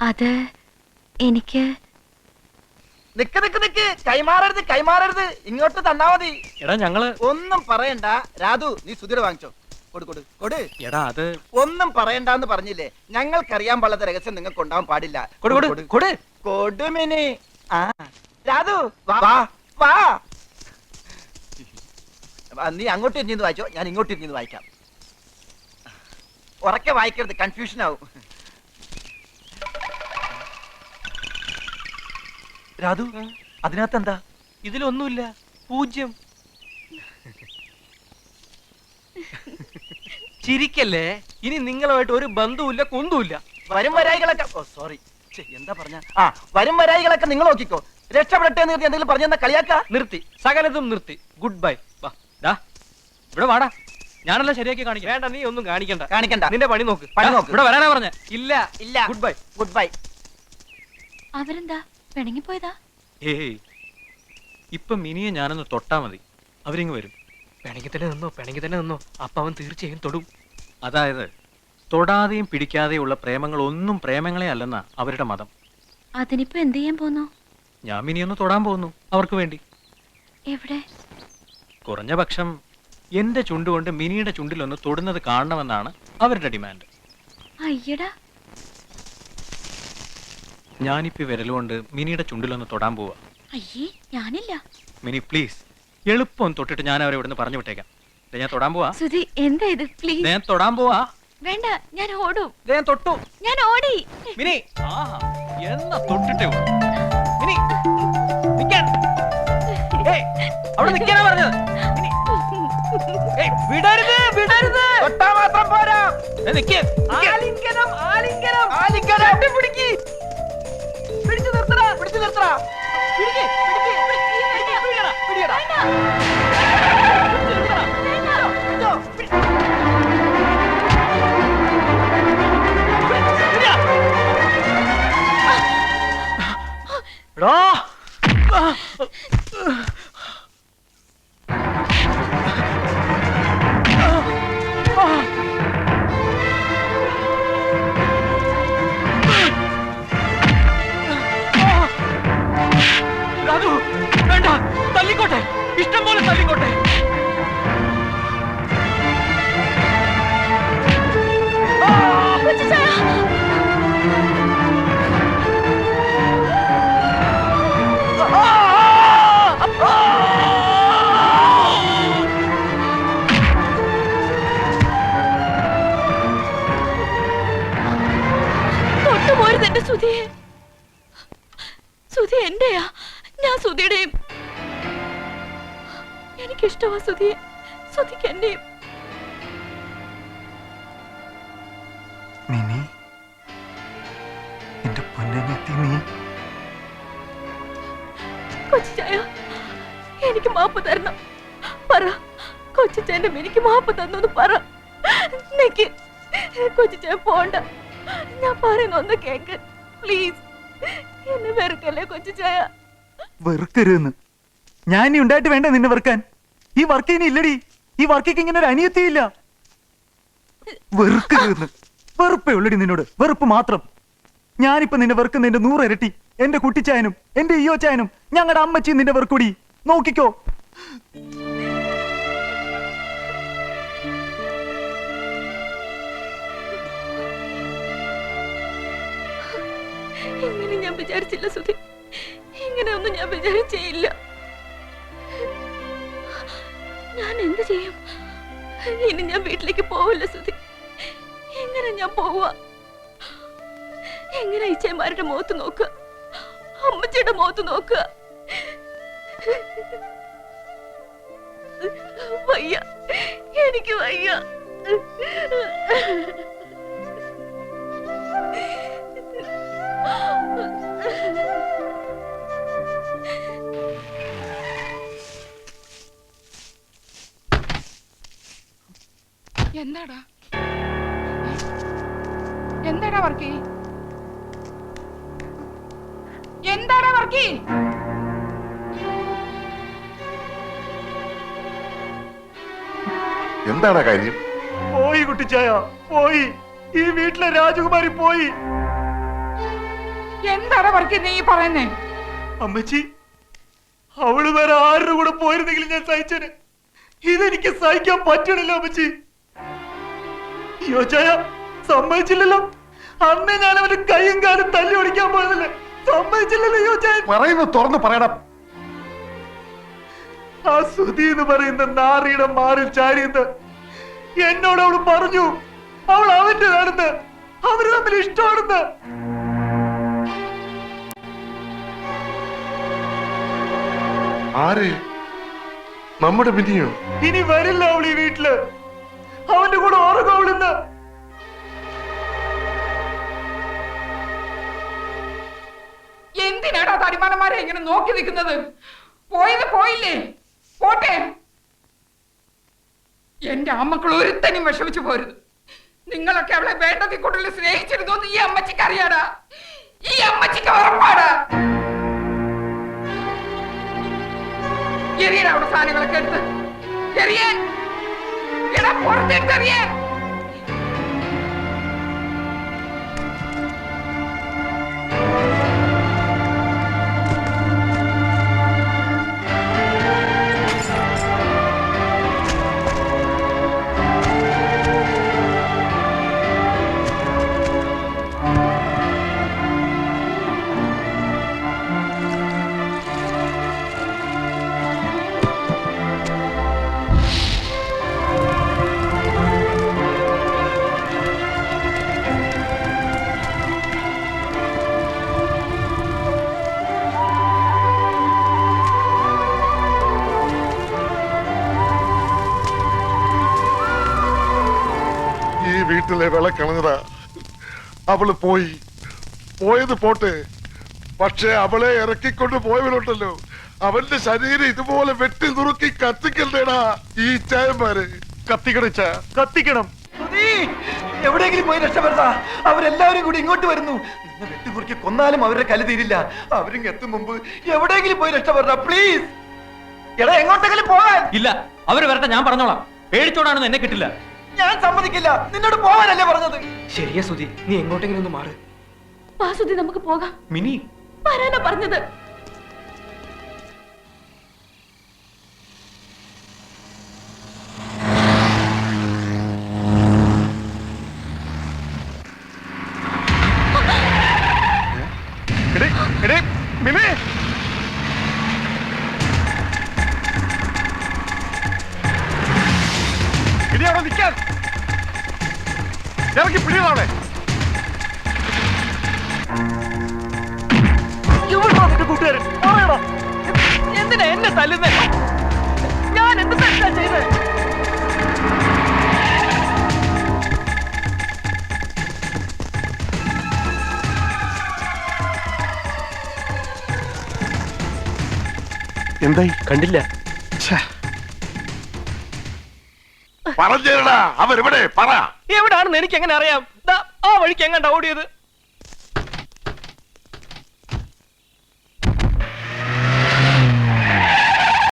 അത് എനിക്ക് നിക്ക് നിക്ക് നിക്ക്, കൈമാറരുത് കൈമാറരുത്, ഇങ്ങോട്ട് തന്നാ മതി. എടാ ഞങ്ങള് ഒന്നും പറയണ്ട. രാധു, നീ സുധീർ വാങ്ങിച്ചോ. കൊടു കൊടു കൊടു. എടാ അത് ഒന്നും പറയണ്ടെന്ന് പറഞ്ഞില്ലേ? ഞങ്ങൾക്കറിയാൻ പാടാത്ത രഹസ്യം നിങ്ങൾക്ക് ഉണ്ടാവാൻ പാടില്ല. കൊടു കൊടു കൊടു കൊടുമിനി. ആ രാധു, വാ വാ വാ. നീ അങ്ങോട്ട് ഇരുന്ന് വായിച്ചോ, ഞാൻ ഇങ്ങോട്ട് ഇരുന്ന് വായിക്കാം. ഉറക്കെ വായിക്കരുത്, കൺഫ്യൂഷൻ ആവും. രാധു, അതിനകത്ത് എന്താ? ഇതിലൊന്നുമില്ല, 0. ചിരിക്കല്ലേ, ഇനി നിങ്ങളുമായിട്ട് ഒരു ബന്ധവുമില്ല കുന്തുമില്ല. വരും വരായികളൊക്കെ സോറി എന്താ പറഞ്ഞ വരും വരായികളൊക്കെ നിങ്ങൾ നോക്കിക്കോ. രക്ഷപ്പെടട്ടെ എന്ന് എന്തെങ്കിലും പറഞ്ഞെന്നാ കളിയാക്ക. നിർത്തി, സകലതും നിർത്തി. Good bye. വാ ഡാ, ഇവിടെ വാടാ. ഞാനെല്ലാം ശരിയാക്കി കാണിക്കാം. വേണ്ട, നീ ഒന്നും കാണിക്കണ്ട. കാണിക്കണ്ട, നിന്റെ പണി നോക്ക്. പണി നോക്ക്. ഇവിടെ വരാനാ പറഞ്ഞ. ഇല്ല ഇല്ല. Good bye. Good bye. അവരെന്താ പിണങ്ങിപ്പോയതാ? ഏയ്, ഇപ്പൊ മിനിയെ ഞാനൊന്ന് തൊട്ടാ മതി, അവരിങ്ങ് വരും. പിണങ്ങി തന്നെ നിന്നോ. അപ്പൊ അവൻ തീർച്ചയായും തൊടും. അതായത് തൊടാതെയും പിടിക്കാതെയുള്ള പ്രേമങ്ങൾ ഒന്നും പ്രേമങ്ങളെ അല്ലെന്നാ അവരുടെ മതം. അതിനിപ്പോ എന്ത് ചെയ്യാൻ പോന്നു? ഞാൻ മിനിയൊന്ന് തൊടാൻ പോകുന്നു, അവർക്ക് വേണ്ടി. എവിടെ? കുറഞ്ഞ പക്ഷം എന്റെ ചുണ്ടുകൊണ്ട് മിനിയുടെ ചുണ്ടിലൊന്ന് തൊടുന്നത് കാണണമെന്നാണ് അവരുടെ ഡിമാൻഡ്. അയ്യടാ, ഞാനിപ്പോ വിരലുകൊണ്ട് മിനിയുടെ ചുണ്ടിലൊന്ന് തൊടാൻ പോവാ. അയ്യേ, ഞാനില്ല. മിനി പ്ലീസ്, എളുപ്പം തൊട്ടിട്ട് ഞാൻ അവരെ ഇവിടുന്ന് പറഞ്ഞു വിട്ടേക്കാം. ഞാൻ തൊടാൻ പോവാ. സുധി, എന്താ ഇത്? പ്ലീസ്. ഞാൻ തൊടാൻ പോവാ. വേണ്ട, ഞാൻ ഓടും. ഞാൻ തൊട്ടു. ഞാൻ ഓടി. മിനി, ആഹാ, എന്നാ തൊട്ടിട്ടേ ഉള്ളൂ. മിനി, നിക്കാൻ. ഏയ്, അവിടെ നിക്കാനാ പറഞ്ഞത്. മിനി, ഏയ്, വിടരുത് വിടരുത്. തൊട്ടാ മാത്രം പോരാ. നിക്ക്. ആലിംഗനം ആലിംഗനം ആലിംഗനം. പിടിക്ക്, പിടിച്ചു നിർത്തടാ, പിടിച്ചു നിർത്തടാ. പിടിക്ക് പിടിക്ക് പിടിക്കടാ, പിടിക്കടാ. രാജു, വേണ്ട, തല്ലിക്കോട്ടെ, ഇഷ്ടം പോലെ തല്ലിക്കോട്ടെ. തൊട്ടുപോരുത് എന്റെ സുധിയെ. സുധി എന്റെയാ, ഞാൻ സുധിയുടെയും. എനിക്കിഷ്ടമാ സുധിയെ, സുധിക്ക് എന്റെയും. മിനി, എന്റെ പൊന്നനിയത്തി നീ. കൊച്ചുചായ, എനിക്ക് മാപ്പ് തരണം. പറ, കൊച്ചുചായന്റെ എനിക്ക് മാപ്പ് തന്നു പറ. നിക്ക്, കൊച്ചുചായ പോണ്ട. ഞാൻ പറയുന്ന ഒന്ന് കേക്ക് പ്ലീസ്. എന്നെ വെറുക്കല്ലേ കൊച്ചുചായ. വെറുക്കരുതെന്ന് ഞാൻ ഇനി ഉണ്ടായിട്ട് വേണ്ട നിന്നെ വെറുക്കാൻ. ഈ വർക്ക് ഇനി ഇല്ലടി. ഈ വർക്കിക്ക് ഇങ്ങനെ ഒരു അനിയത്തിയില്ല. വെറുക്കരുതെന്ന്. വെറുപ്പേ ഉള്ളടി നിന്നോട്, വെറുപ്പ് മാത്രം. ഞാനിപ്പോ നിന്നെ വെറുക്കുന്നതിന്റെ 100 ഇരട്ടി എന്റെ കുട്ടിച്ചായനും എന്റെ ഈയോ ചായനും ഞങ്ങളുടെ അമ്മച്ചിയും നിന്റെ വെറുക്കൂടി. നോക്കിക്കോ. ഇങ്ങനെ ഞാൻ വിചാരിച്ചില്ല സുധി, ഇങ്ങനെയൊന്നും ഞാൻ വിചാരിച്ചേയില്ല. ഞാൻ എന്ത് ചെയ്യും? ഇനി ഞാൻ വീട്ടിലേക്ക് പോവില്ല സുധി. എങ്ങനെ ഞാൻ പോവുക? എങ്ങനെ ഇച്ചയന്മാരുടെ മുഖത്ത് നോക്കുക, അമ്മച്ചിയുടെ മുഖത്ത് നോക്കുക? വയ്യ, എനിക്ക് വയ്യ. എന്താടാ എന്താടാ വർക്കി? എന്താടാ വർക്കി? എന്താടാ കാര്യം? പോയി കുട്ടിച്ചായ, പോയി. ഈ വീട്ടിലെ രാജകുമാരി പോയി. എന്താടാ വർക്കി നീ ഈ പറയുന്നേ? അമ്മച്ചി, അവള് വേറെ ആരുടെ കൂടെ പോയിരുന്നെങ്കിൽ ഞാൻ സഹിച്ചേനെ. ഇതെനിക്ക് സഹിക്കാൻ പറ്റണില്ല അമ്മച്ചി. യോജായ സമ്മതിച്ചില്ലല്ലോ. അന്നേ ഞാൻ അവന്റെ കൈയും കാലും തല്ലി ഓടിക്കാൻ പോയതല്ലേ, സമ്മതിച്ചില്ലല്ലോ യോജായ. പറയുന്നത് തുറന്ന് പറയണം. ആ സുധി എന്ന് പറയുന്ന നാറിയുടെ മാറിൽ ചാരിയെന്ന് എന്നോട് അവള് പറഞ്ഞു. അവൾ അവന്റെ നടന്ന് അവര് തമ്മിൽ ഇഷ്ടമാണെന്ന്. ആര്? നമ്മുടെ മിനിയോ? ഇനി വരില്ല അവൾ ഈ വീട്ടില്. അവന്റെ കൂടെ ഉറങ്ങും അവളിന്ന്. എന്തിനാടാ തടിമാനന്മാരെ ഇങ്ങനെ നോക്കി നിൽക്കുന്നത്? പോയത് പോയില്ലേ, പോട്ടെ. എന്റെ അമ്മക്കൾ ഒരുത്തനും വിഷമിച്ചു പോരുത്. നിങ്ങളൊക്കെ അവളെ വേണ്ടതിൽ കൂടുതൽ സ്നേഹിച്ചിരുന്നു എന്ന് ഈ അമ്മച്ചിക്ക് അറിയാടാ. ഈ അമ്മച്ചിക്ക് ഉറപ്പാടാ. എറിയടാ അവിടെ സാധനങ്ങളൊക്കെ എടുത്ത്. എറിയാൻ എടാ, പുറത്തെടുത്ത് എറിയാൻ. വീട്ടിലെ വിളക്കളഞ്ഞതാ. അവള് പോയത് പോട്ടെ, പക്ഷെ അവളെ ഇറക്കിക്കൊണ്ട് പോയവരുണ്ടല്ലോ, അവന്റെ ശരീരം ഇതുപോലെ വെട്ടി നുറുക്കി കത്തിക്കണ്ടേടാ ഈ ചായന്മാര്. കത്തിക്കണം. സുധീ, എവിടെയെങ്കിലും പോയി രക്ഷപ്പെടാ. അവരെല്ലാവരും കൂടി ഇങ്ങോട്ട് വരുന്നു. നിന്നെ വെട്ടിക്കുറുക്കി കൊന്നാലും അവരുടെ കല തീരില്ല. അവരും എത്തും മുമ്പ് എവിടെയെങ്കിലും പോയി രക്ഷപ്പെടാ പ്ലീസ്. എടാ, എങ്ങോട്ടെങ്കിലും പോകാൻ. ഇല്ല, അവര് വരട്ടെ, ഞാൻ പറഞ്ഞോളാം. പേടിച്ചോടാണെന്ന് എന്നെ കിട്ടില്ല. ഞാൻ സമ്മതിക്കില്ല. നിന്നോട് പോകാനല്ലേ പറഞ്ഞത്. ശരിയാ സുധി, നീ എങ്ങോട്ടെങ്കിലും ഒന്ന് മാറ്. വാസുദി, നമുക്ക് പോകാം. മിനി, വരാനാ പറഞ്ഞത്. ഇറക്കി പിടികളാണ്. കൂട്ടുകാരൻ എന്തിനാ എന്നെ തല്ലുന്നേ? ഞാൻ എന്ത് തെറ്റാ ചെയ്തേ? എന്തായി? കണ്ടില്ല. പറഞ്ഞേടാ, അവരെവിടെ? പറ. എവിടാണെന്ന് എനിക്ക് എങ്ങനെ അറിയാം? ദാ ആ വഴിക്ക് എങ്ങാണ്ടാ ഓടിയത്.